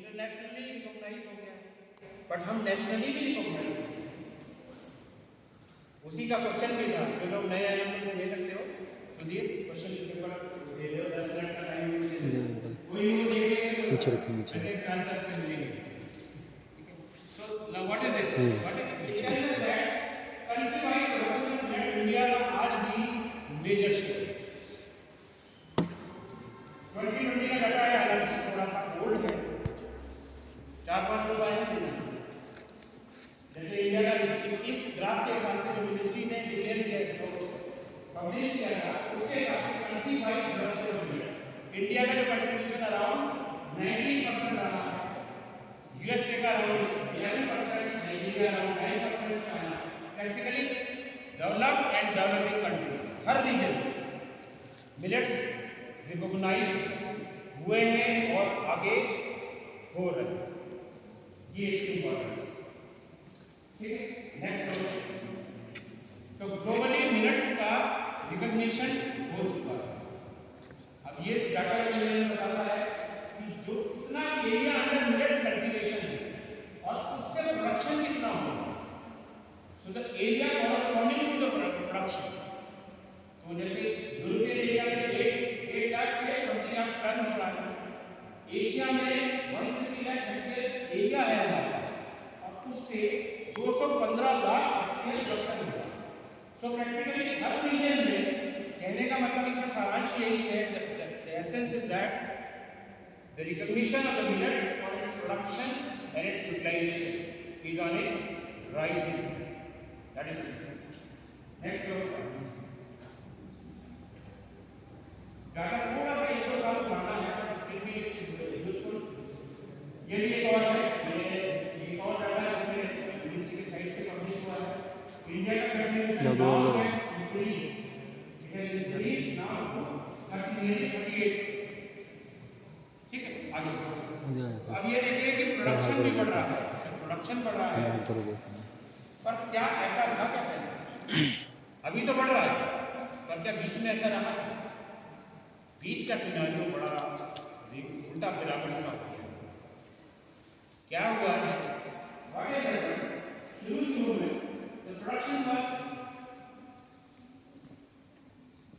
Internationally recognise हो गया, but हम नेशनली भी रिकॉग्नाइज हो गए। उसी का क्वेश्चन भी था, जो लोग नए आए हैं दे सकते हो, सुनिए क्वेश्चन पेपर दे दो, 10 मिनट का टाइम कोई वो देखे नीचे रखिए नीचे। आंसर पे मिलेंगे। So now what is this, what is it tells that country wise production of India का आज भी मेजर शेयर 2020 का डाटा है, हालांकि थोड़ा सा ओल्ड है, 4-5 लोग आए हैं। जैसे इंडिया का इस ग्राफ के हिसाब से जो मिनिस्ट्री ने डिक्लेयर किया है, जो पब्लिश किया था, उसके हिसाब से country wise production of India का जो कंट्रीब्यूशन अराउंड 19% रहा है, यूएसए का around 11%, Nigeria around 9%, China practically developed and developing countries हर रीजन मिलेट्स रिकॉग्नाइज हुए हैं और आगे हो रहे हैं। ये इम्पोर्टेंट, ठीक है। नेक्स्ट तो ग्लोबली मिलेट्स का रिकॉग्निशन हो चुका है। अब ये डाटा बताता है कि जो कितना एरिया अंडर मिलेट्स कल्टीवेशन है और उससे प्रोडक्शन कितना होगा, so the area corresponding to the production. तो जैसे यूरोपियन एरिया में 8 लाख से 20 लाख टन हो रहा है, एशिया में 160 लाख हेक्टेयर एरिया है हमारा, और उससे 215 लाख हेक्टेयर प्रोडक्शन हुआ। सो प्रैक्टिकली हर रीजन में, कहने का मतलब इसका सारांश यही है, the essence is that the recognition of the millet for its production and its utilisation is on a rising, that is next. Data थोड़ा सा 1-2 साल पुराना है, फिर भी यूजफुल। ये भी एक और है, ये एक और डाटा है मिनिस्ट्री की साइट से पब्लिश हुआ है। इंडिया का कंट्रीब्यूशन नाउ है increase, it has increase now 38। ठीक है, आगे अब ये देखिए कि प्रोडक्शन भी बढ़ रहा है, प्रोडक्शन बढ़ रहा है, पर क्या ऐसा था क्या पहले? अभी तो बढ़ रहा है, पर क्या बीच में ऐसा रहा? बीच का सिनारियो बड़ा उल्टा पिरामिड सा हो गया। क्या हुआ है? शुरू में the production was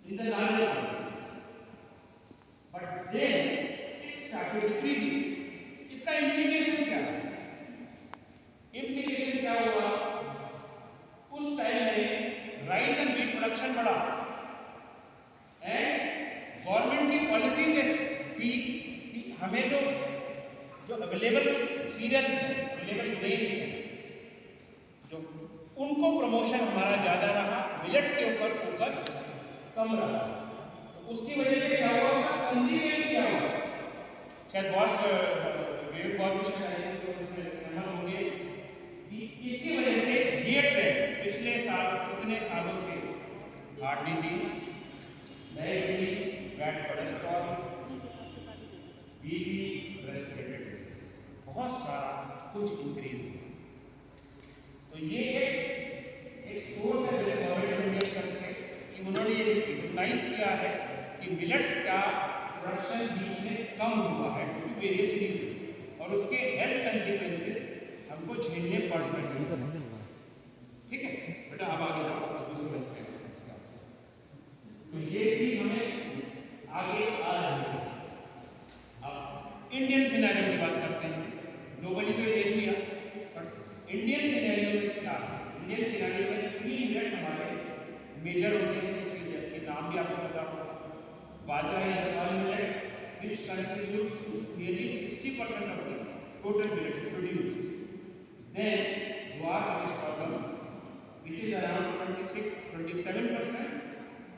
in the larger quantities, but then it started decreasing. इसका implication क्या है? implication क्या हुआ? उस टाइम में राइस एंड व्हीट प्रोडक्शन बढ़ा एंड गवर्नमेंट की पॉलिसीज थी कि हमें जो अवेलेबल सीरियल्स हैं, अवेलेबल ग्रेन्स हैं, जो उनको प्रमोशन हमारा ज़्यादा रहा, मिलेट्स के ऊपर फोकस कम रहा। तो उसकी वजह से क्या हुआ, उसका कंजीवेंस क्या हुआ, शायद बहुत होंगे कि इसकी वजह से ये ट्रेंड पिछले साल कितने सालों से heart disease, diabetes, bad cholesterol, BP, respiratory, बहुत सारा कुछ इंक्रीज हुआ। तो ये एक सोर्स है गवर्नमेंट इंडिया की तरफ से कि उन्होंने ये रिकॉग्नाइज किया है कि मिलेट्स का प्रोडक्शन बीच में कम हुआ है ड्यू टू वेरियस रीजन, और उसके हेल्थ कंसिक्वेंसेस हमको झेलने पड़ रहे हैं। ठीक है बेटा, अब आगे जाओ। तो ये चीज हमें आगे आ रही है। अब इंडियन सिनेरियो की बात करते हैं। ग्लोबली तो ये देख लिया, बट इंडियन सिनेरियो में क्या है? इंडियन सिनेरियो में 3 मिलेट्स हमारे मेजर होते हैं, जिसके नाम भी आपको पता होगा। Bajra is one millet which contributes to nearly 60% of the total millets produced. Then jowar, which is sorghum, which is around 27%,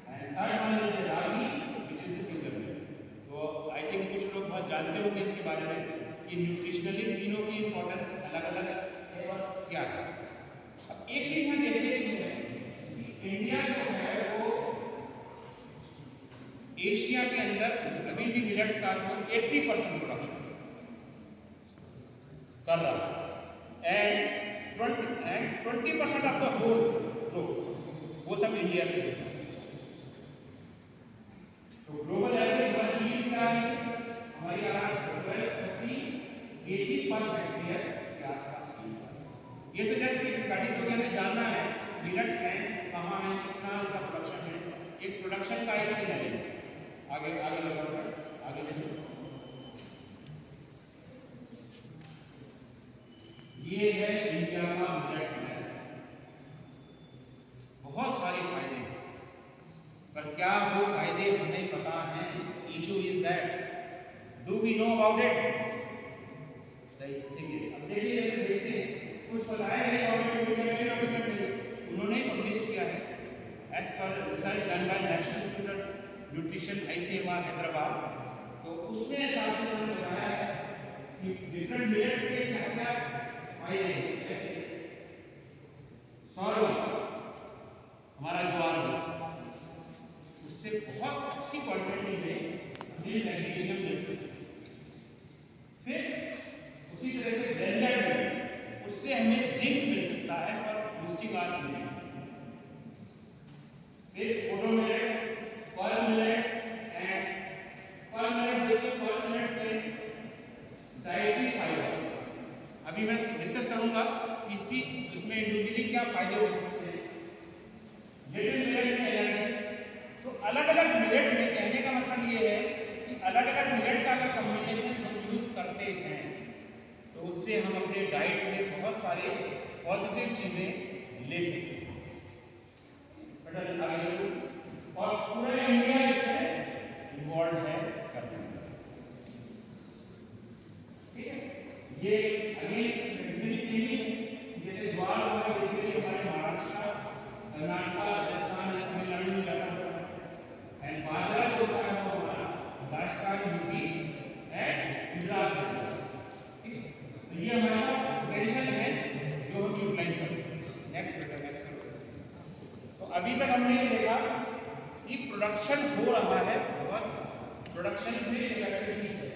and third one is ragi, which is the finger millet. तो I think कुछ लोग बहुत जानते होंगे इसके बारे में कि न्यूट्रिशनली तीनों की इंपॉर्टेंस अलग अलग है और क्या है। अब एक चीज हम देखते हैं कि इंडिया जो है वो एशिया के अंदर अभी भी मिलेट्स का 80% प्रोडक्शन कर रहा है, and 20% of the whole growth वो सब इंडिया से है। तो ग्लोबल एवरेज क्या है हमारी, 1230 kg ये तो जस्ट एक घटित हो गया, हमें जानना है मिनट्स हैं कहाँ है, कितना उनका प्रोडक्शन है, एक प्रोडक्शन का एक सीन है। आगे आगे लगाओ, आगे देखो, ये है इंडिया का मिलेट मैप। बहुत सारे फायदे हैं, पर क्या वो फायदे हमें पता हैं? Issue is that do we know about it? अब देखिए, देखते हैं, कुछ बताया है उन्होंने पब्लिश किया है as per research done by National Institute of Nutrition ICMR Hyderabad. तो उसमें हिसाब से उन्होंने बताया है कि डिफरेंट मिलेट्स के क्या क्या फायदे हैं। जैसे सौरभ हमारा ज्वार, उससे बहुत अच्छी क्वांटिटी में हमें मैग्नीशियम मिल सकता है। फिर उसी तरह से ब्लेंडेड में उससे हमें जिंक मिल सकता है और बूस्टिंग आर मिलेगी। फिर ओटो millet, pearl millet and pearl millet, देखिए पर्ल मिलेट में डाइटरी फाइबर, अभी मैं डिस्कस करूंगा कि इसकी उसमें इंडिविजुअली क्या फायदे हो सकते हैं। लिटिल मिलेट में एनर्जी, तो अलग अलग मिलेट में कहने का मतलब ये है कि अलग अलग मिलेट का अगर कॉम्बिनेशन हम यूज करते हैं तो उससे हम अपने डाइट में बहुत सारे पॉजिटिव चीजें ले सकते हैं। और पूरा इंडिया इसमें इन्वॉल्व है करने में, ठीक है। ये अगेन जैसे ज्वार हुआ, बेसिकली हमारे महाराष्ट्र, कर्नाटक, राजस्थान, तमिलनाडु में ज्यादा होता है। एंड बाजरा जो होता है वो हमारा राजस्थान, यूपी एंड गुजरात में, ठीक है। तो ये हमारे पास पोटेंशियल है जो हम यूटिलाइज कर सकते हैं। नेक्स्ट बेटा, नेक्स्ट करो। तो अभी तक हमने ये देखा कि प्रोडक्शन हो रहा है, बहुत प्रोडक्शन में कैपेसिटी है।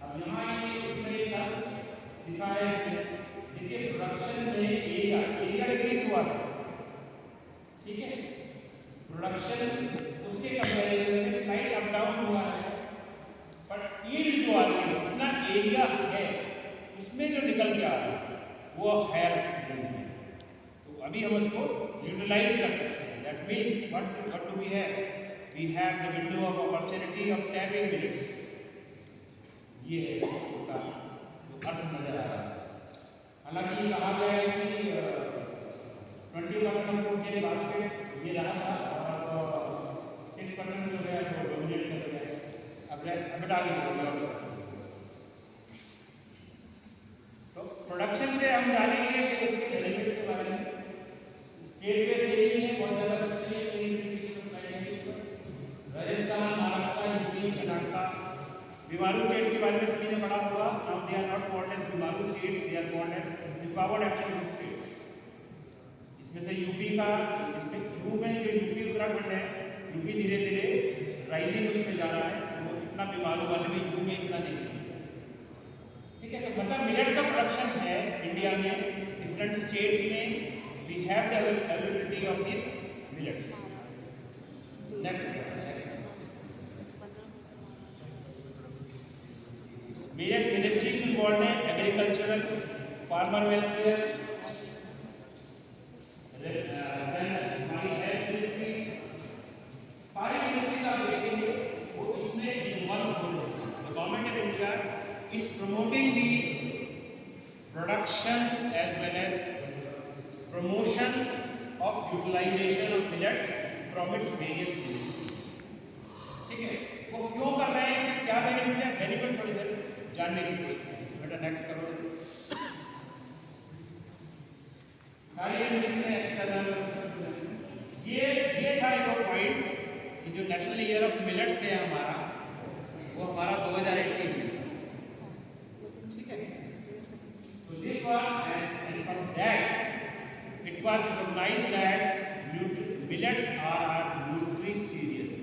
अब यहाँ ये इसमें लिखा है, देखिए प्रोडक्शन में एरिया डिक्रीज हुआ है, ठीक है। प्रोडक्शन उसके कंपैरिजन में स्लाइट अप डाउन हुआ है, बट यील्ड जो आ रही है, जितना एरिया है उसमें जो निकल के आ रहा है वो हायर रेंज है। तो अभी हम उसको यूटिलाइज कर सकते हैं। That means what do we have? We have the window of opportunity of tapping millets. ये है उसका अर्थ नजर आ रहा है। हालांकि कहा गया है कि 20% के बास्केट ये रहा था और 6% जो है वो डोमिनेट कर गया। अब बता दीजिए। तो प्रोडक्शन से हम जानेंगे कि उसके बेनिफिट्स के बारे में। स्टेट पे से ही है, बहुत ज़्यादा बच्चे राजस्थान, महाराष्ट्र, यूपी, कर्नाटक, बीमारू स्टेट्स के बारे में सभी ने पढ़ा होगा। Now they are not called as BIMARU states, they are called as empowered action group states. इसमें से यूपी का, इसमें यू में जो यूपी उत्तराखंड है, यूपी धीरे धीरे राइजिंग उसमें जा रहा है, वो इतना बीमारू वाले में यू में इतना नहीं है, ठीक है। तो मतलब मिलेट्स का प्रोडक्शन है इंडिया में, डिफरेंट स्टेट्स में we have the availability of this millets. Next, various ministries involved in agricultural, farmer welfare, then हमारी health ministry, सारी मिनिस्ट्रीज आप देखेंगे वो इसमें इन्वॉल्व हो रही है। The government of India is promoting the production as well as promotion of utilization of millets from its various ministries, ठीक है। वो क्यों कर रहे हैं, क्या बेनिफिट है? बेनिफिट थोड़ी देर जानने की कोशिश करें। बेटा नेक्स्ट करो। ये था एक पॉइंट कि जो नेशनल ईयर ऑफ मिलेट्स है हमारा, वो हमारा 2018 में, ठीक है। तो this one and from that it was recognised that millets are nutri cereals.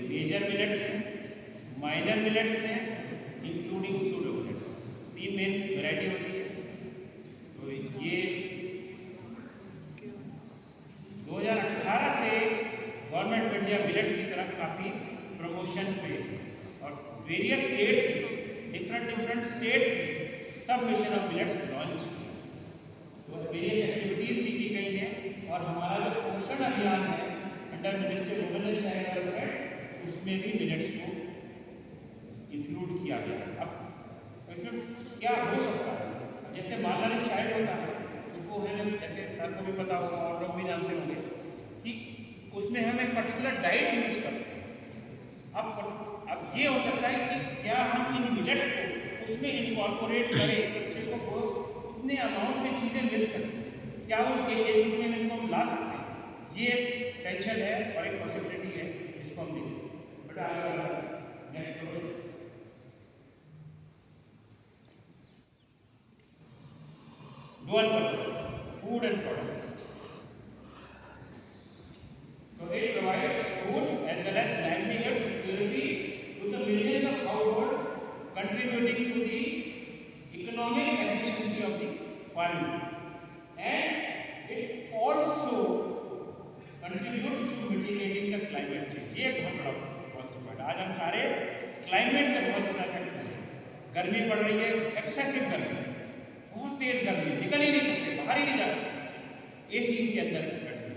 Major millets हैं, माइनर मिलेट्स हैं, including pseudo millets. 3 main variety होती है। तो ये 2018 से गवर्नमेंट ऑफ इंडिया मिलेट्स की तरफ काफ़ी प्रमोशन पे और वेरियस स्टेट्स, डिफरेंट स्टेट्स में सब मिशन ऑफ मिलेट्स लॉन्च किया। तो वेरियस एक्टिविटीज भी की गई हैं और हमारा जो पोषण अभियान है under ministry women and child development, उसमें भी मिलेट्स को इंक्लूड किया गया। अब इसमें क्या हो सकता है, जैसे मालनरी चाइल्ड होता है उसको हमें, जैसे सर को भी पता होगा और लोग भी जानते होंगे कि उसमें हम एक पर्टिकुलर डाइट यूज करते हैं। अब ये हो सकता है कि क्या हम इन मिलेट्स को उसमें इनकॉर्पोरेट करें, बच्चे को उतने अमाउंट में चीज़ें मिल सकती हैं, क्या उसके एज में इनको हम ला सकते हैं, ये एक टेंशन है और एक पॉसिबिलिटी है, इसको हम देख सकते हैं। बट आगे नेक्स्ट हो dual purpose, food and product. So it provides food as well as livelihood security to the millions of households, contributing to the economic efficiency of the farming, and it also contributes to mitigating the climate change. ये एक बहुत बड़ा positive है। आज हम सारे climate से बहुत ज़्यादा अफेक्ट हैं। गर्मी पड़ रही है, एक्सेसिव गर्मी, बहुत तेज गर्मी, निकल ही नहीं सकते, बाहर ही नहीं जा सकते, एसी के अंदर बैठे।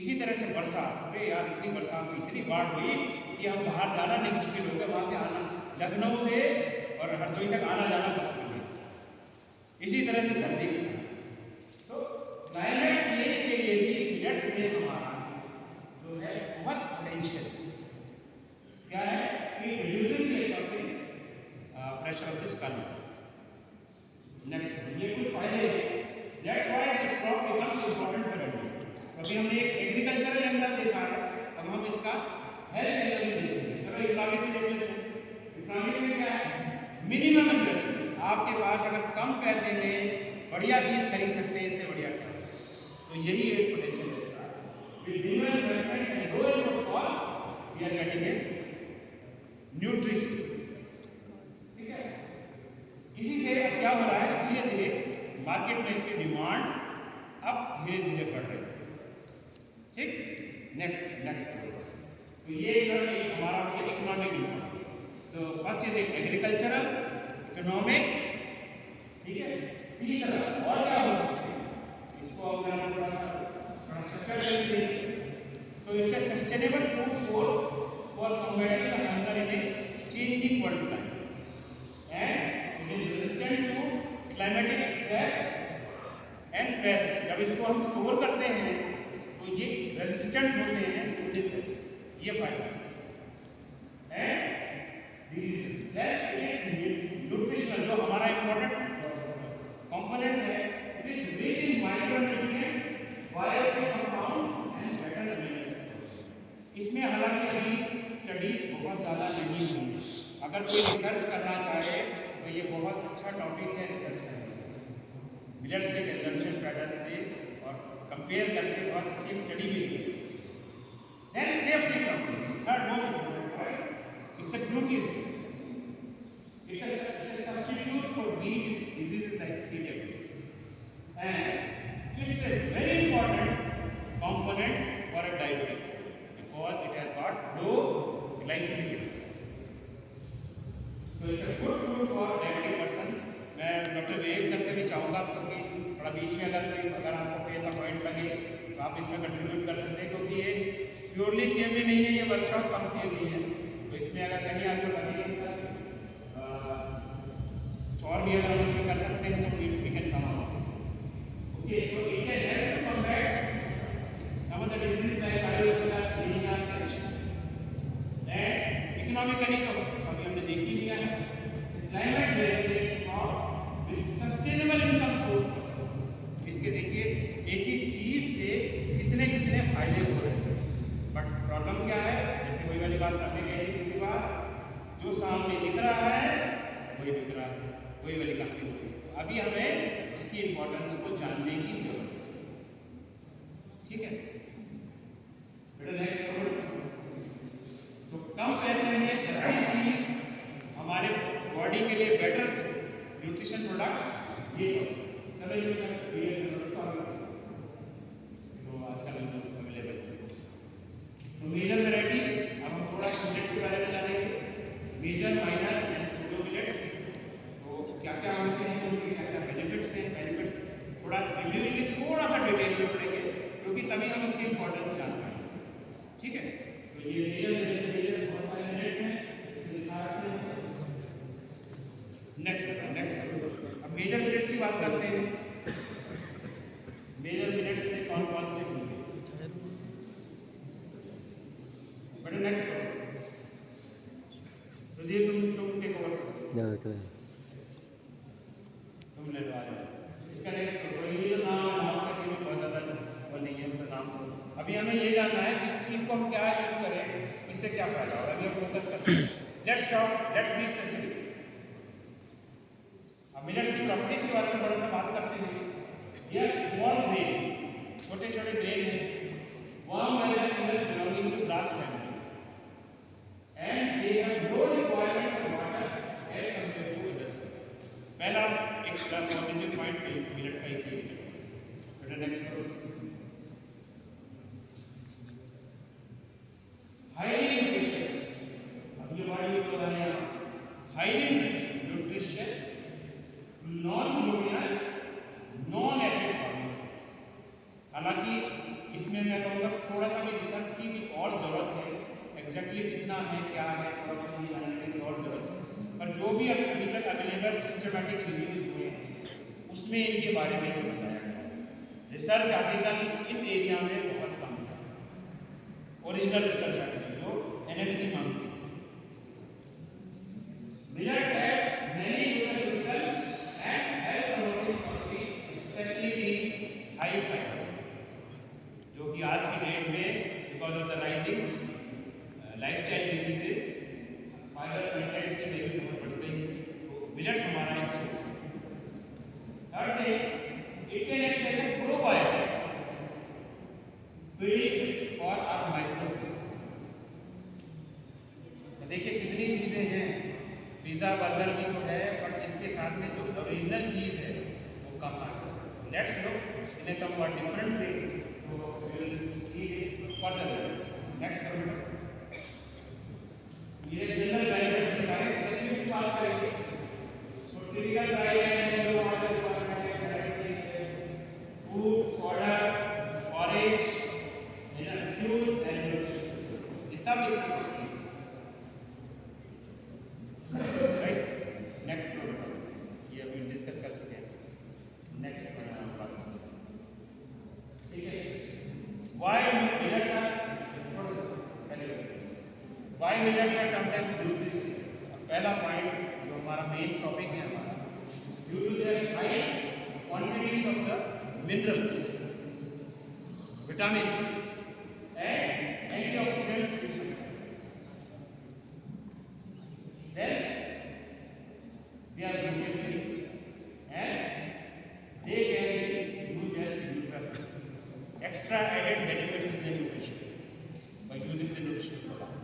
इसी तरह से बरसात, अरे यार इतनी बरसात हुई, इतनी बाढ़ हुई कि हम बाहर जाना नहीं मुश्किल हो गया, वहाँ से आना, लखनऊ से और हरदोई तक आना जाना मुश्किल है। इसी तरह से सर्दी, तो क्लाइमेट चेंज के लिए भी मिलेट्स में हमारा जो है बहुत पोटेंशियल क्या है कि reducing the pressure of the skull. Next, ये कुछ फायदे हैं। That's why this crop becomes important for India. अभी हमने एक एग्रीकल्चरल एंगल देखा है, अब हम इसका हेल्थ एंगल भी देखते हैं। चलो इकोनॉमिक में देख लेते हैं। इकोनॉमिक में क्या है, मिनिमम इन्वेस्टमेंट, आपके पास अगर कम पैसे में बढ़िया चीज़ खरीद सकते हैं, इससे बढ़िया क्या, तो यही एक पोटेंशियल है। With minimum investment and low input cost we are getting a nutrition. ठीक है, इसी से क्या हो रहा है, धीरे धीरे मार्केट में इसकी डिमांड अब धीरे धीरे बढ़ रही है। ठीक, नेक्स्ट तो ये हमारा इकोनॉमिक इम्पोर्टेंस। तो फर्स्ट इज एग्रीकल्चरल, इकोनॉमिक, ठीक है। तीसरा और क्या हो सकता है, इसको अगर हम थोड़ा स्ट्रक्चर देखें तो it's a sustainable food source for combating the hunger in a changing world climate and it is resistant to climatic stress and pest. जब इसको हम स्टोर करते हैं तो ये रेजिस्टेंट होते हैं टू द पेस्ट, ये फायदा है। एंड दैट इज न्यूट्रिशनल, जो हमारा इंपॉर्टेंट कंपोनेंट है, it is rich in micronutrients, bioactive compounds and better immunity. इसमें हालांकि अभी स्टडीज बहुत ज़्यादा नहीं हुई है, अगर कोई रिसर्च करना चाहे तो ये बहुत अच्छा टॉपिक है रिसर्च करने, मिलेट्स के कंजम्पशन पैटर्न से और कंपेयर करके बहुत अच्छी स्टडी भी हुई। Then safety problems, third most important point, it's a gluten. It's a substitute for wheat diseases like C. diff, and it's a very important component for a diabetic because it has got low glycemic index. So it's a good food for diabetic persons. मैं doctor विवेक sir से भी चाहूँगा क्योंकि थोड़ा बीच में अगर आपको कोई ऐसा पॉइंट लगे तो आप इसमें कंट्रीब्यूट कर सकते हैं, क्योंकि ये प्योरली सीएमडी नहीं है, ये वर्कशॉप कम सीएमडी है। तो इसमें अगर कहीं आपको लगे और भी अगर हम इसमें कर सकते हैं तो we can come out. Okay, so it can help to combat some of the disease like cardiovascular, anaemia, and economically तो अभी हमने देख ही लिया है। क्लाइमेट रेजिलिएंट और विद सस्टेनेबल इनकम सोर्स, इसके देखिए एक ही चीज से कितने कितने फायदे हो रहे हैं। बट प्रॉब्लम क्या है, जैसे वही वाली बात सामने कही थी पिछली बार, जो सामने दिख रहा है वही दिख रहा है, वही वाली कहानी हो रही है। तो अभी हमें इसकी इंपॉर्टेंस को जानने की जरूरत है। ठीक है, बेटा नेक्स्ट। तो कम पैसे में अच्छी चीज हमारे बॉडी के लिए बेटर न्यूट्रिशन प्रोडक्ट ये मेजर वैरायटी। अब हम थोड़ा मिलेट्स के बारे में जानेंगे, major, minor and pseudo millets. तो क्या क्या हम बात करते हैं मेजर मिलेट्स में कौन कौन से होंगे। बट नेक्स्ट तो ये तुम टेक ओवर करो, तुम ले लो आ जाओ। इसका नेक्स्ट करो, ये नाम से बहुत ज़्यादा वो नहीं है, तो नाम अभी हमें ये जानना है किस चीज़ को हम क्या यूज़ करें, इससे क्या फायदा होगा, अभी हम फोकस करते हैं। Let's be specific. अब मिलेट्स की प्रॉपर्टीज के बारे में थोड़ा सा बात करते हैं। ये स्मॉल ग्रेन, छोटे छोटे ग्रेन हैं, warm wise belonging to grass family, and they have no requirements of water as compared to others. पहला एक पॉजिटिव पॉइंट मिलेट का ही है। बेटा नेक्स्ट करो। हाईली न्यूट्रिशियस, अब ये वर्ड यूज हो रहा है यहाँ, highly nutritious, non glutinous, non acid forming. हालांकि इसमें मैं कहूँगा थोड़ा सा भी रिसर्च की भी और ज़रूरत है, एग्जैक्टली कितना है क्या है थोड़ा सा ये जानने की और ज़रूरत है, पर जो भी अभी तक अवेलेबल सिस्टमैटिक रिव्यूज हुए हैं उसमें इनके बारे में ही बताया गया है। रिसर्च आर्टिकल इस एरिया में बहुत कम था, ओरिजिनल रिसर्च आर्टिकल जो एनएमसी मांगती है। Millets have many nutritional and health promoting properties, specially the high fibre, जो कि आज की डेट में because of the rising lifestyle diseases fibre content की वैल्यू बहुत बढ़ गई है, तो मिलेट्स हमारा एक सोर्स है। Third thing, it can act as a probiotic feeding for our microphage. देखिए कितनी चीज़ें हैं, पिज़्ज़ा बर्गर भी तो है, बट इसके साथ में जो ओरिजिनल चीज़ है वो कम आ गई। Let's look in a somewhat different way, तो we will see further. Next करो, ये जनरल गाइडेंस से सारे स्पेसिफिक बात करेंगे। सो टिपिकल गाइडेंस है जो हमारे डिपार्टमेंट में गाइडेंस है, food, powder, orange, fuel and ये सब इसमें राइट। नेक्स्ट प्रोडक्ट ये अभी डिस्कस कर चुके हैं। नेक्स्ट ठीक है, why millets are termed as nutritious. पहला पॉइंट जो हमारा मेन टॉपिक है हमारा, due to their high quantities of the minerals, vitamins and antioxidants, then they are gluten free and they can be used as nutraceuticals. Extra added benefits in the nutrition by using the nutrition product.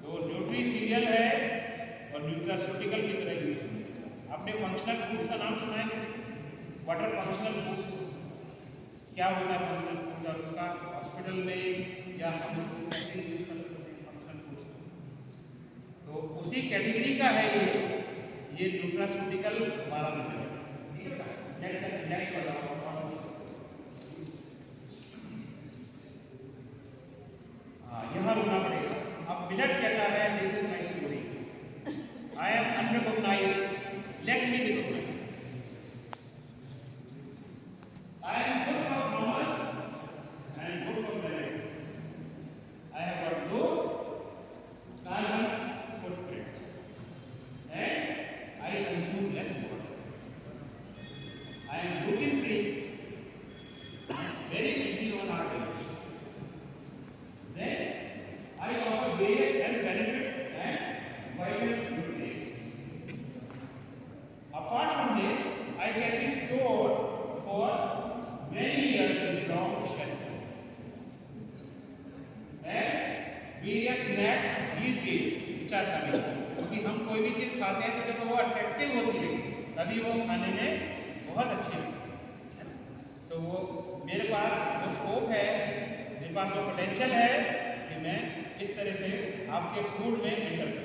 तो nutri serial है और nutraceutical की तरह use होता है। आपने functional foods का नाम सुना है क्या? What are functional foods? क्या होता है फंक्शनल फूड्स और उसका हॉस्पिटल में या हम उसको कैसे यूज कर सकते हैं फंक्शनल फूड्स? तो उसी कैटेगरी का है ये न्यूट्रास्यूटिकल हमारा मिलेगा। ठीक है, नेक्स्ट बताओ। हाँ, यहाँ रुकना पड़ेगा। अब मिलेट कहता है this is my story, I am unrecognised, let me recognise. I am good for farmers and good for planet. I have got low carbon footprint and I consume less water. I am gluten free, very easy on our diet. Then I offer various health benefits and vital nutrients. Apart from this, I can be stored for many years with a long shelf. And various snacks these days which are coming, क्योंकि हम कोई भी चीज़ खाते हैं तो जब वो attractive होती है तभी वो खाने में बहुत अच्छी लगती है। तो वो मेरे पास वो स्कोप है, मेरे पास वो पोटेंशियल है कि मैं इस तरह से आपके फूड में एंटर करूँ।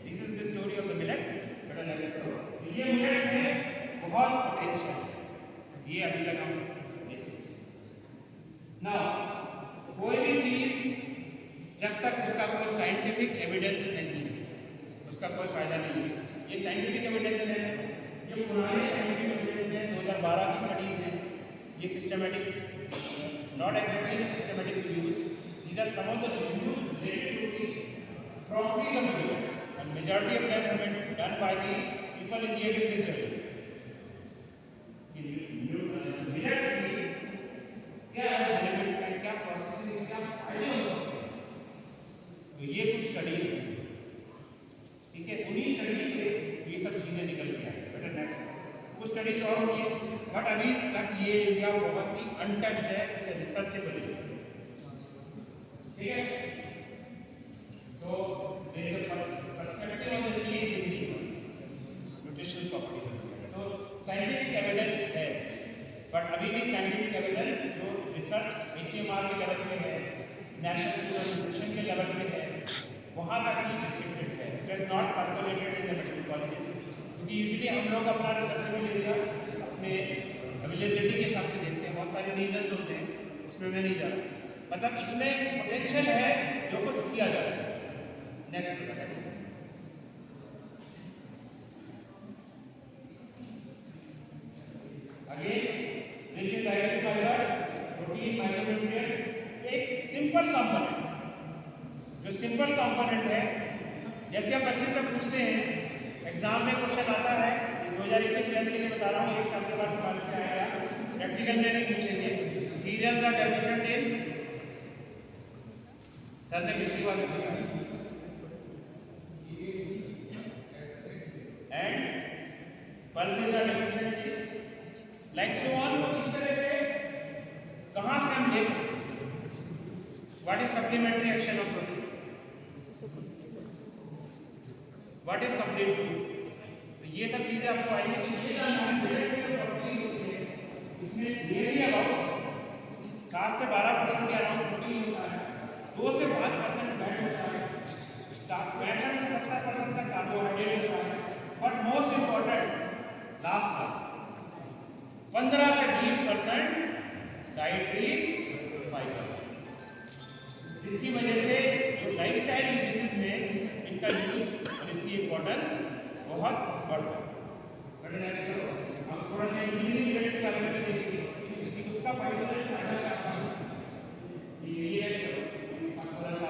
This is the story of the millet. ये मिलेट में बहुत पोटेंशियल है, ये अभी तक हम देखते हैं। नाउ कोई भी चीज़ जब तक उसका कोई साइंटिफिक एविडेंस नहीं है उसका कोई फायदा नहीं है। ये साइंटिफिक एविडेंस है, ये पुराने साइंटिफिक एविडेंस है, 2012 की स्टडीज हैं, ये systematic, not exactly systematic reviews, these are some of the reviews related to the properties of millets, and majority of them have been done by the people in the agriculture. Millets की क्या benefits हैं, क्या processes हैं, क्या फायदे हो सकते हैं, तो ये कुछ स्टडीज हैं, ठीक है। उन्हीं स्टडीज से ये सब चीजें निकल के आई। बेटर नेक्स्ट कुछ स्टडीज और हुई है, बट अभी तक ये एरिया बहुत ही अनटच्ड है, इसे रिसर्चेबल है, ठीक है। So there is a perspective on the change in the nutritional properties. So scientific evidence है, but अभी भी scientific evidence जो research ACMR के लेवल पे है, नेशनल न्यूट्रिशन के लेवल पे है, वहाँ तक ही restricted है. It is not percolated in the medical colleges. क्योंकि यूजुअली हम लोग अपना रिसर्चेबल एरिया अपने अवेलेबिलिटी के हिसाब से देखते हैं, बहुत सारे रीजंस होते हैं, उसमें मैं नहीं जा रहा, मतलब इसमें पोटेंशियल है जो कुछ किया जा सकता है। Next, again, rich in dietary fiber, protein, micronutrients, एक सिंपल कंपोनेंट, जो सिंपल कंपोनेंट है, जैसे हम बच्चे से पूछते हैं, एग्जाम में क्वेश्चन आता है, 2021 बैच के लिए बता रहा हूँ, एक साल के बाद हमारे से आएगा, प्रैक्टिकल में नहीं पूछेंगे, सीरियल का डेफिनेशन इन, सर ने पिछली बार पूछा, and pulses are deficient, like so on. तो इस तरह से कहाँ से हम ले सकते हैं? What is supplementary action of protein? What is complete food? तो ये सब चीजें आपको आएंगी, तो ये जानना है मिलेट में जो प्रोटीन होती है, इसमें नियरली अबाउट 7 से 12% के अराउंड प्रोटीन होता है, 2 से 5% फैट होता है, 65 से 70% तक कार्बोहाइड्रेट होता है, बट मोस्ट इंपॉर्टेंट लास्ट बात 15 से 20% डाइटरी फाइबर, जिसकी वजह से जो लाइफस्टाइल डिजीजेस में इनका यूज और इसकी इंपॉर्टेंस बहुत बढ़ता है। हम थोड़ा सा इंजीनियरिंग रेट के बारे में देखेंगे कि उसका फायदा क्या है, ये थोड़ा सा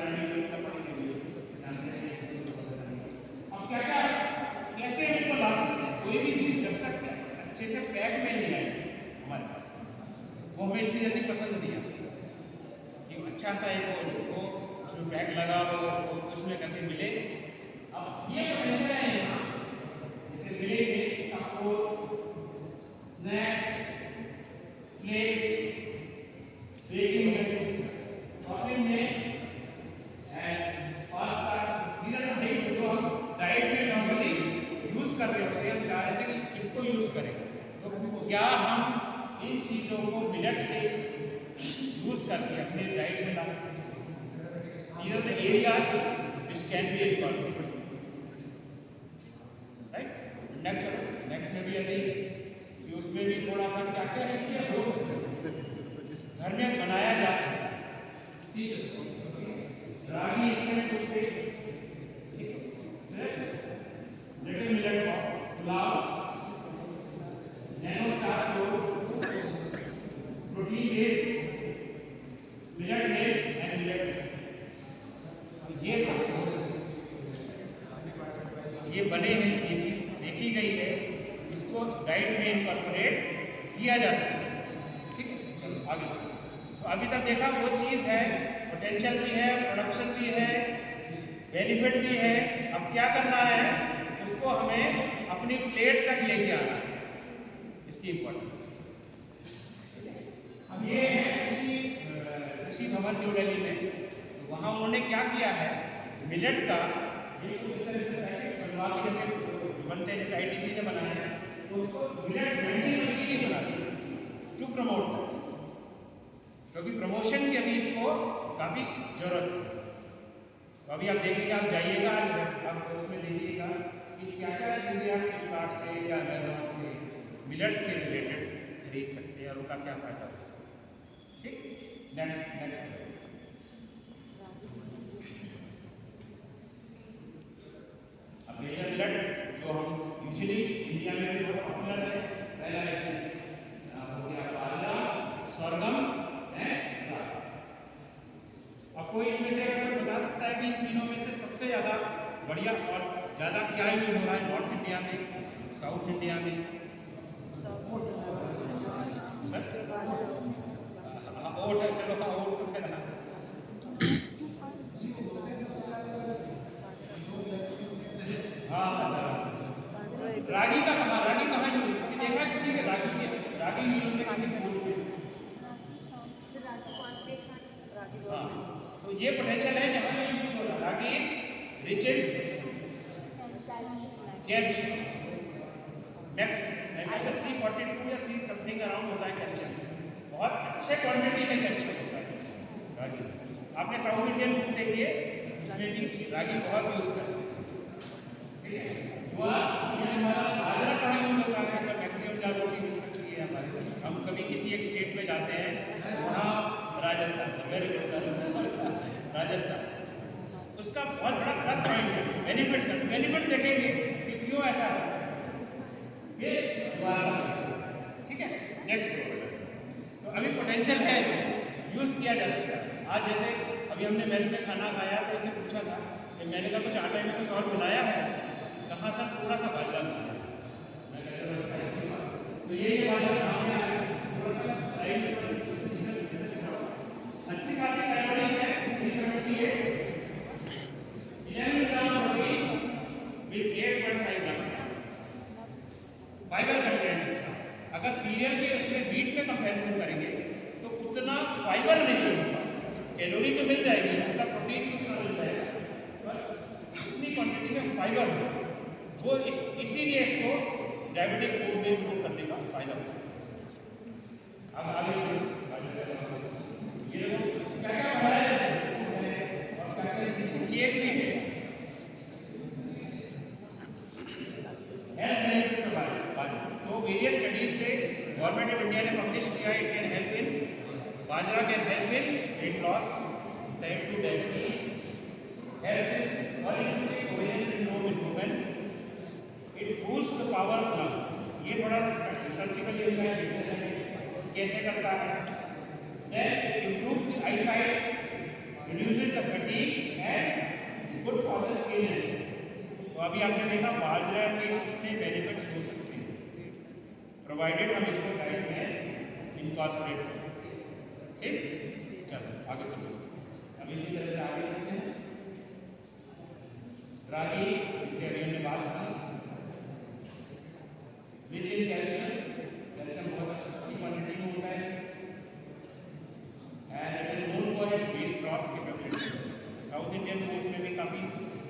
अब क्या क्या कैसे इनको ला सकते हैं। कोई भी चीज़ जब तक अच्छे से पैक में नहीं आई हमारे पास, वो हमें इतनी जल्दी पसंद नहीं आती कि अच्छा सा एक वो उसमें पैक लगा हो, उसमें करके मिले। अब ये हमेशा है यहाँ, जैसे मिले में आपको स्नैक्स, फ्लेक्स, बेकिंग, शॉपिंग में पास्ता, जो हम डाइट में नॉर्मली यूज कर रहे होते हैं, हम चाह रहे थे कि किसको यूज करें, तो क्या हम इन चीज़ों को मिलेट्स के यूज करके अपने डाइट में ला सकते हैं। These are the areas which can be incorporated, right? Next में भी ऐसे ही कि उसमें भी थोड़ा सा क्या क्या है कि घर में बनाया जा सकता है, ठीक है। रागी इसमें कुछ little millet pulao, nano starch protein based millet milk and millet, ये सब हो सकते ये बने हैं, ये चीज देखी गई है, इसको डाइट में इनकॉर्पोरेट किया जा सकता है, ठीक है। चलो आगे, तो अभी तक देखा वो चीज़ है, पोटेंशियल भी है, प्रोडक्शन भी है, बेनिफिट भी है। अब क्या करना है, उसको हमें अपनी प्लेट तक लेके आना है, इसकी इंपॉर्टेंस। अब ये है कृषि भवन न्यू दिल्ली में, तो वहाँ उन्होंने क्या किया है, मिलेट का एक इस तरह से पैकेट बनवा के जैसे बनते हैं, जैसे ITC ने बनाया है, तो उसको मिलेट वेंडिंग मशीन ही बना दी टू प्रमोट कर, क्योंकि प्रमोशन की अभी इसको काफ़ी जरूरत है। तो अभी आप देखेंगे, आप जाइएगा, आप उसमें देखिएगा कि क्या क्या चीज़ें आप फ्लिपकार्ट से या अमेजोन से मिलेट्स के रिलेटेड खरीद सकते हैं और उनका क्या फ़ायदा हो सकता है, ठीक। नेक्स्ट अब मेजर मिलेट जो हम यूजुअली इंडिया में बढ़िया। और ज़्यादा क्या यूज़ हो रहा है नॉर्थ इंडिया में, साउथ इंडिया में? ओट है, चलो हाँ ओट तो फिर हाँ रागी का कहाँ, रागी कहाँ यूज देखा किसी के रागी यूज होते किसी फूड में? हाँ, तो ये पोटेंशियल है जहाँ पे यूज हो रहा है। रागी रिच इन कैल्शियम, नेक्स्ट 342 या 3 समथिंग अराउंड होता है कैल्शियम, बहुत अच्छे क्वांटिटी में कैल्शियम होता है रागी। आपने साउथ इंडियन फूड देखिए उसमें भी रागी बहुत यूज करते हैं, ठीक है। बाजरा कहाँ यूज होता है? इसका मैक्सिमम दाल रोटी मिल सकती है हमारे। हम कभी किसी एक स्टेट में जाते हैं, वहाँ Rajasthan, very good sir, Rajasthan उसका बहुत बड़ा प्लस पॉइंट है, बेनिफिट्स है। बेनिफिट देखेंगे कि क्यों ऐसा है, ठीक है। नेक्स्ट, तो अभी पोटेंशियल है, इसमें यूज किया जा सकता है। आज जैसे अभी हमने मेस में खाना खाया तो इससे पूछा था कि मैंने कहा कुछ आटे में कुछ और मिलाया है, कहाँ सर थोड़ा सा बाजरा मिलाया। तो ये बाजरा सामने आया, थोड़ा सा अच्छी खासी कैलोरीज है, 378, 11 gram protein with 8.5 gram fibre content. अगर सीरियल के उसमें व्हीट में कंपैरिजन करेंगे तो उतना फाइबर नहीं होगा, कैलोरी तो मिल जाएगी, उतना प्रोटीन कितना मिल जाएगा, पर उतनी क्वांटिटी में फाइबर हो, वो इसीलिए इसको डायबिटिक फूड में इंक्लूड करने का फायदा हो सकता है। अब आगे ये क्या क्या बनाया है और क्या क्या केक भी है, तो वेरियस स्टडीज पे गवर्नमेंट ऑफ इंडिया ने पब्लिश किया है, it can help in bajra can help in weight loss, type 2 diabetes, help in polycystic ovarian syndrome improvement, it boost the power of lung. ये थोड़ा रिसर्चिकली कैसे करता है, then improves the eyesight, reduces the fatigue and good for the skin. तो अभी आपने देखा बाजरा के कितने बेनिफिट्स हो सकते हैं, प्रोवाइडेड हम इसको डाइट में इनकॉर्पोरेट करें, ठीक। चलो आगे चलो, अब इसी तरह से आगे चलते हैं। रागी से अभी हमने बात की, रिच इन कैल्शियम, कैल्शियम बहुत अच्छी क्वांटिटी में होता है, and it is known for its weight loss capability. South Indian foods में भी काफ़ी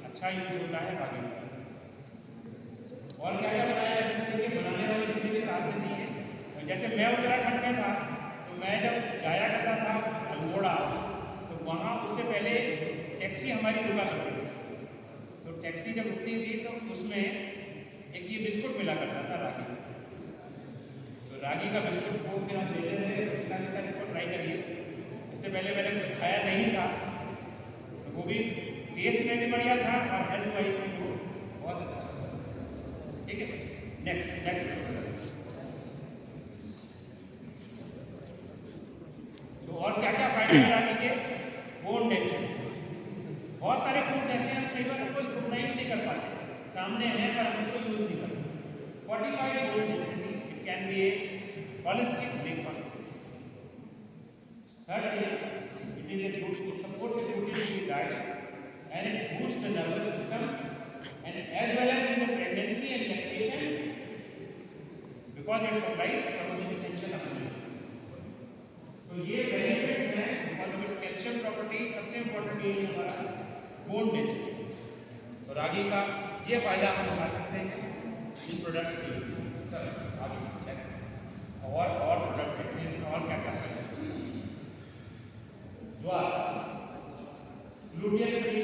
अच्छा यूज होता है रागी का। और क्या क्या बनाया है, बनाने वाली चीज़ें भी साथ में दी है। जैसे मैं उत्तराखंड में था तो मैं जब जाया करता था अल्मोड़ा, तो वहाँ उससे पहले टैक्सी हमारी रुका करती थी, तो टैक्सी जब रुकती थी तो उसमें एक ये बिस्कुट मिला करता था रागी, तो रागी का बिस्कुट को फिर हम देते थे, उसका के साथ इसको ट्राई करिए। इससे पहले मैंने खाया नहीं था, तो वो भी टेस्ट में भी बढ़िया था और हेल्थ वाइज भी वो बहुत अच्छा था, ठीक है। नेक्स्ट तो और क्या क्या फायदे हैं रागी के? बोन डेंसिटी, बहुत सारे फूड्स ऐसे हैं कई बार कोई प्रोनाइज नहीं कर पाते, सामने हैं पर हम उसको यूज नहीं करते। 45 bone density, it can be A holistic breakfast. Third it is a good, it supports a good diet and it boosts the nervous system and as well as in the pregnancy and lactation because it supplies some of the essential amino acids. तो ये benefits हैं because of its calcium property। सबसे important ये है हमारा bone density। तो रागी का ये फायदा हम उठा सकते हैं इन प्रोडक्ट के। चलो आगे और प्रोडक्ट देखते हैं और क्या क्या है। ज्वार, ग्लूटेन फ्री,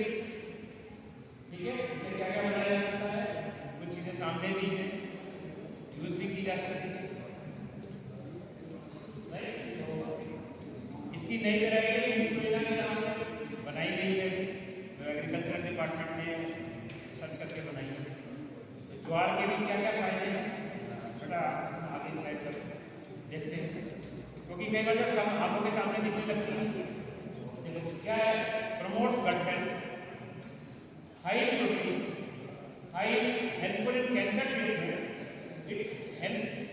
ठीक है, इससे क्या क्या बनाया जा सकता है, कुछ चीज़ें सामने भी हैं, यूज भी की जा सकती है, राइट। तो इसकी नई वैरायटी न्यूट्रेला के नाम से बनाई गई है, जो एग्रीकल्चर डिपार्टमेंट ने सर्च करके बनाई है। तो ज्वार के भी क्या क्या फायदे हैं, थोड़ा आगे स्लाइड पर देखते हैं, क्योंकि कई बार जब आंखों के सामने दिखने लगती है क्या है, promotes gut health, high protein, highly helpful in cancer treatment. It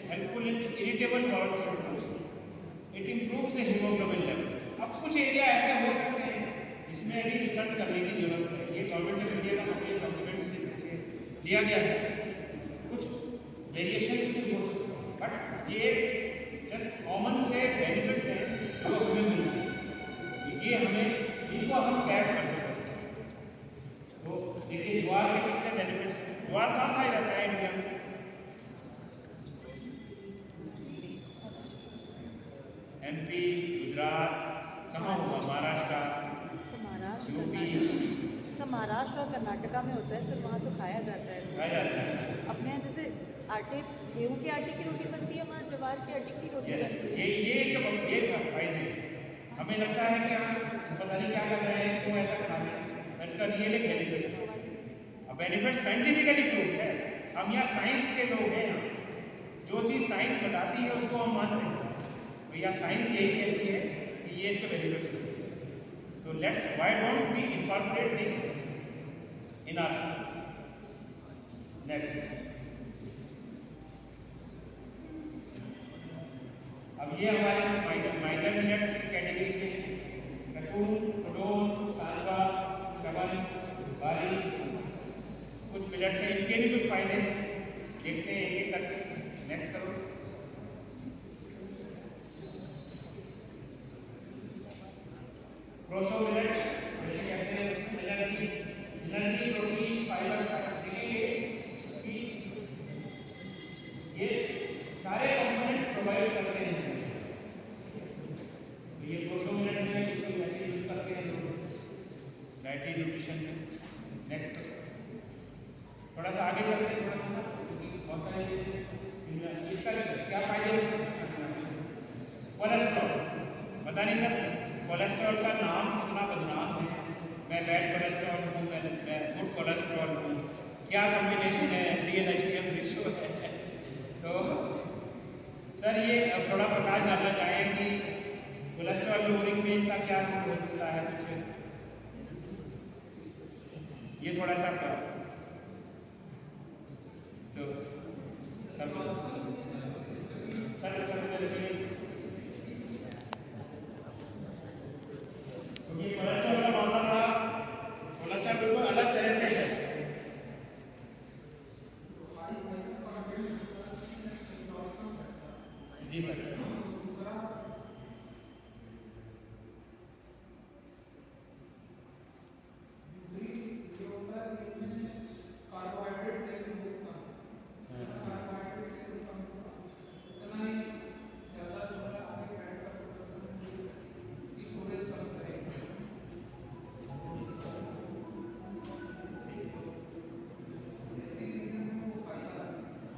helpful in irritable bowel syndrome. It improves the hemoglobin level. अब कुछ एरिया ऐसे हो सकते हैं जिसमें अभी रिसर्च करने की जरूरत है। ये गवर्नमेंट ऑफ इंडिया का अपने डॉक्यूमेंट से लिया गया है, कुछ वेरिएशन भी हो सकते हैं, बट ये जस्ट कॉमन से बेनिफिट्स हैं जो हमें मिलते हैं, ये हमें इनको हम कैच कर सकते हैं। तो देखिए ज्वार के कितने बेनिफिट्स हैं। ज्वार कहाँ खाया जाता है इंडिया में? MP, गुजरात, कहाँ हुआ? महाराष्ट्र, महाराष्ट्र और कर्नाटका में होता है सर, वहाँ तो खाया जाता है। अपने यहाँ जैसे आटे, गेहूँ के आटे की रोटी बनती है, वहाँ ज्वार के आटे की रोटी बनती है। ये फायदे हमें लगता है कि हम पता नहीं क्या कर रहे हैं, क्यों ऐसा खा रहे हैं, इसका रियल एक बेनिफिट है। अब बेनिफिट साइंटिफिकली प्रूव है। हम यहाँ साइंस के लोग हैं, जो चीज़ साइंस बताती है उसको हम मानते हैं। तो यहाँ साइंस यही कहती है कि ये इसके बेनिफिट्स हैं। तो let's why don't we incorporate things in our next. अब ये हमारे माइनर मिलेट्स की कैटेगरी के कटून, पटोल, सालवा, कमल, बारी, कुछ मिलेट्स हैं, इनके भी कुछ फायदे हैं, देखते हैं एक एक करके। नेक्स्ट करो। प्रोसो मिलेट्स जैसे कहते हैं मिलेट की रोटी फाइबर का, देखिए ये सारे कंपोनेंट प्रोवाइड करते हैं। ये प्रोसो मिलेट में इसको वैसे यूज करते हैं डाइटरी न्यूट्रिशन में। नेक्स्ट थोड़ा सा आगे चलते हैं, थोड़ा सा बहुत सारे इसका क्या फायदे हैं। कोलेस्ट्रॉल पता नहीं सर, कोलेस्ट्रॉल का नाम कितना बदनाम है। मैं बैड कोलेस्ट्रॉल हूँ, मैं गुड कोलेस्ट्रॉल हूँ, क्या कॉम्बिनेशन है, LDL HDL रेशियो है। तो सर ये अब थोड़ा प्रकाश डालना चाहें कि कोलेस्ट्रॉल लोअरिंग में इनका क्या हो सकता है कुछ, ये थोड़ा सा तो सर ये कोलेस्ट्रॉल का मामला था, कोलेस्ट्रॉल बिल्कुल अलग तरह से है। जी सर।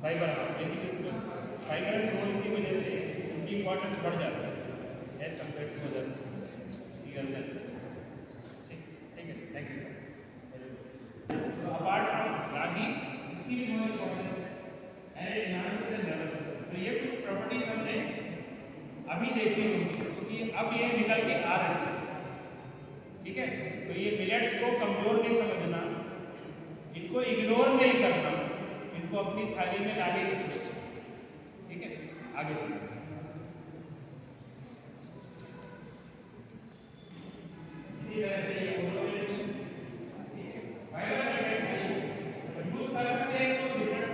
फाइबर फाइबर रोल की वजह से उनकी इंपॉर्टेंस बढ़ जाती है एज कम्पेयर टू अदर। ठीक है, thank you. Apart from ragi, इसकी भी बहुत इंपॉर्टेंस है and it enhances the nervous system. तो ये कुछ प्रॉपर्टीज हमने अभी देखी होंगी क्योंकि अब ये निकल के आ रही है। ठीक है, तो ये मिलेट्स को कमजोर नहीं समझना, इनको इग्नोर नहीं करना, इनको अपनी थाली में लाने की कोशिश। ठीक है, आगे चलिए। इसी तरह से ये फाइबर यूज कर सकते हैं तो डिफरेंट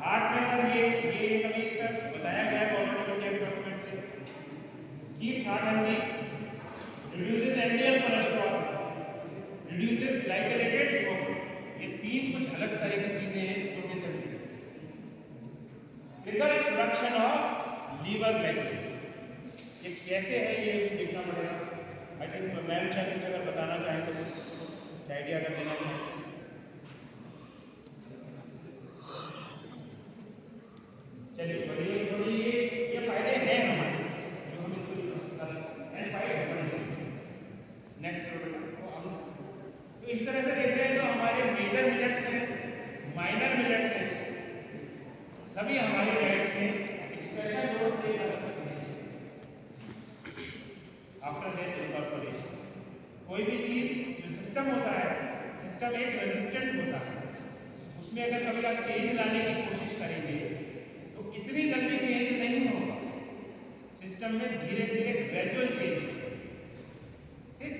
हार्ट में सर ये कभी इसका बताया गया है गवर्नमेंट ऑफ इंडिया के डॉक्यूमेंट से कि heart healthy, reduces LDL cholesterol, reduces glycolated hemoglobin। ये तीन कुछ अलग तरह की चीजें हैं इस छोटे से। triggers production of liver glycogen। ये कैसे है ये देखना पड़ेगा। आई थिंक मैम शायद कुछ अगर बताना चाहें तो कुछ आइडिया कर देना चाहिए। चलिए बढ़िए, थोड़ी ये फायदे हैं हमारे जो हम इसको एंड फाइट नेक्स्ट तो इस तरह से देखते हैं तो हमारे मेजर मिलेट्स हैं, माइनर मिलेट्स हैं, सभी हमारे डाइट में स्पेशल रोल प्ले कर सकते हैं। After their incorporation. कोई भी चीज़ जो सिस्टम होता है, सिस्टम एक रेजिस्टेंट होता है, उसमें अगर कभी आप चेंज लाने की कोशिश करेंगे तो इतनी जल्दी चेंज नहीं होगा। सिस्टम में धीरे धीरे ग्रेजुअल चेंज, ठीक।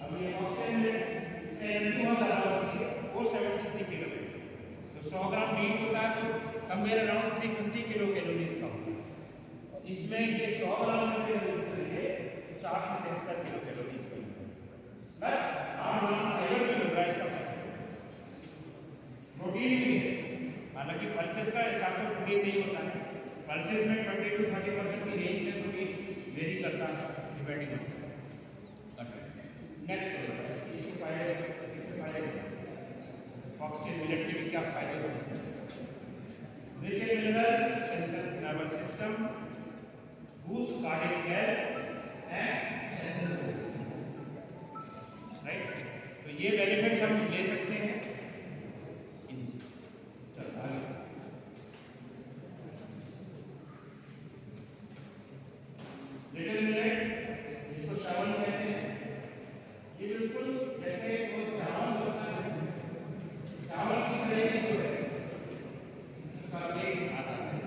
अब ये ऑक्सीजन में इसका एनर्जी बहुत ज़्यादा होती है, वो 73 किलो, तो 100 ग्राम मीट होता है तो समवेयर अराउंड 350 किलो कैलोरीज का होता है। इसमें ये 100 ग्राम में 473 किलो कैलोरीज का बस 8 ग्राम फाइबर भी होता है इसका। प्रोटीन भी है, हालांकि पल्सेस का हिसाब से प्रोटीन नहीं होता है। पल्सेस में 20 to 30% की रेंज में प्रोटीन वेरी करता है डिपेंडिंग ऑन। नेक्स्ट इससे फायदे ऑक्सीजन मिलेट के भी क्या फायदे होते हैं? Rich in minerals, strengthen nervous system, boost cardiac health and right. तो ये बेनिफिट्स हम ले सकते हैं। लिटिल मिलेट, जिसको चावल कहते हैं, ये बिल्कुल जैसे वो चावल होता है, चावल की तरह ही जो है इसका टेस्ट आता है।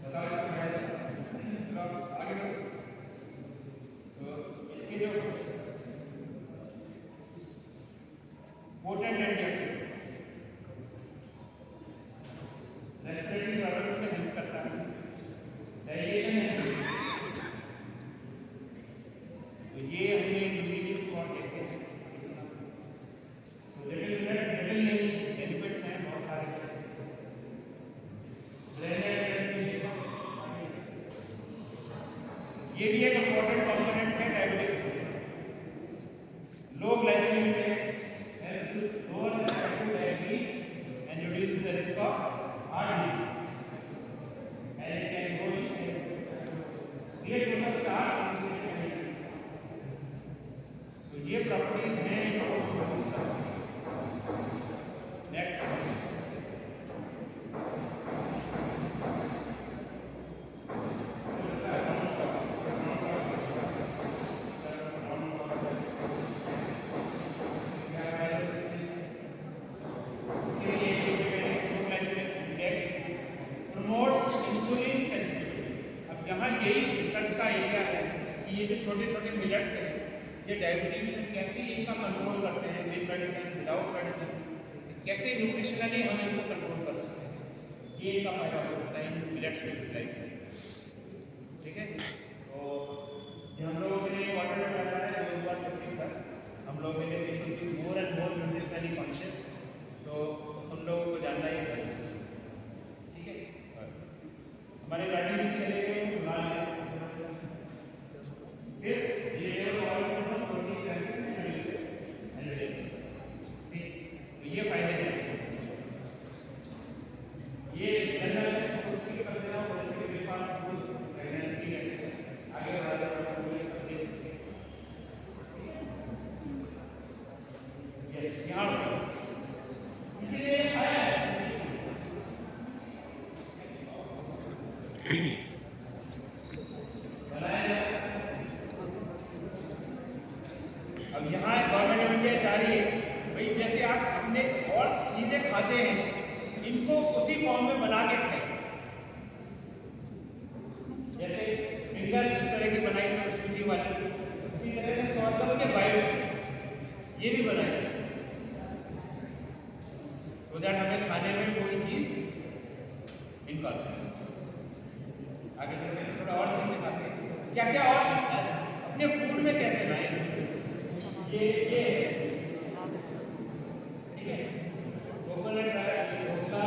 बताओ इसका फायदा। चलो आगे बढ़ो। तो इसके जो पोटेंट एंटीऑक्सीडेंट रेस्पिरेटरी प्रॉब्लम्स में हेल्प करता है, डाइजेशन है, तो ये हमें न्यूट्रिशन को कहते हैं। तो लिटिल नहीं, बेनिफिट्स हैं बहुत सारे। ये भी एक इम्पोर्टेंट कंपोनेंट है diabetic. Low glycaemic index helps lower the type 2 diabetes and reduces the risk of heart disease, and it can go in create total scar। तो ये प्रॉपर्टीज हैं इनको। नेक्स्ट यही रिसर्च का एरिया है कि ये जो छोटे छोटे मिलेट्स हैं ये डायबिटीज़ में कैसे इनका कंट्रोल करते हैं, विद मेडिसिन विदाउट मेडिसिन, कैसे न्यूट्रिशनली हम इनको कंट्रोल कर सकते हैं। ये इनका फायदा हो सकता है इन मिलेट्स को यूटिलाइज करके, ठीक है। तो ये हम लोगों के लिए वाटर में डाला है 2050+, हम लोगों के लिए we should be more and more nutritionally conscious. तो हम लोगों को जानना ही चाहिए, ठीक है। हमारे गाड़ी में चले गए फिर ये ये फायदे हैं। ये जनरल कुर्सी के करते हैं और इसके ब्रेकफास्ट प्रेगनेंसी आगे यस यहाँ इसीलिए आया है। अब यहाँ गवर्नमेंट ऑफ इंडिया चाह रही है भाई जैसे आप अपने और चीज़ें खाते हैं इनको उसी फॉर्म में बना के खाएं। जैसे फिंगर इस तरह की बनाई सूजी वाली, उसी तरह से सॉर्गम के बाइट्स ये भी बनाए तो दैट हमें खाने में कोई चीज़ इनकॉर्पोरेट। आगे चलते थोड़ा और चीज़ दिखाते हैं क्या क्या और अपने फूड में कैसे लाएं। ये ठीक है, कोकोनट ढोकला,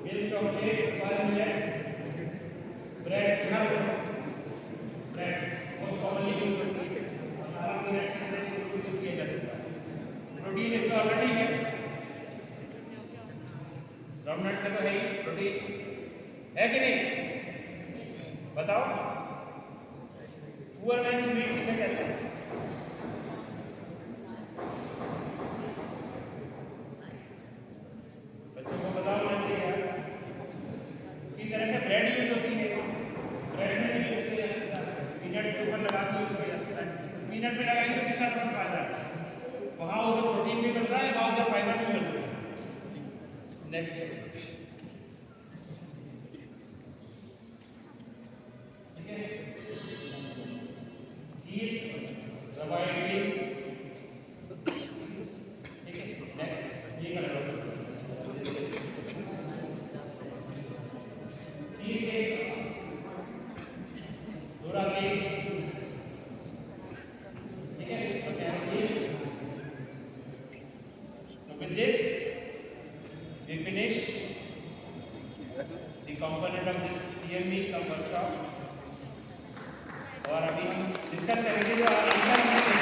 मिल्क चॉकलेट, पर मिलेट, ब्रेड, ब्रेड बहुत कॉमनली यूज होती है और सारा मिलेट से यूज किया जा सकता है। प्रोटीन इसमें ऑलरेडी है, ग्राउंडनट में तो है ही प्रोटीन, है कि नहीं बताओ। पुअर मैन्स मीट किसे कहते हैं? बच्चों को बताओ ना चाहिए। इसी तरह से ब्रेड यूज होती है मिनट में लगाएंगे तो कितना टोटल फायदा है, वहाँ उधर प्रोटीन भी मिल रहा है, वहाँ उधर फाइबर भी मिल रहा है। नेक्स्ट ठीक है, ये रबड़ इडली ठीक है। नेक्स्ट ये कर लो थोड़ा ठीक है। So with this we finish the component of this CME का workshop और अभी हम डिस्कस करेंगे जो आंसर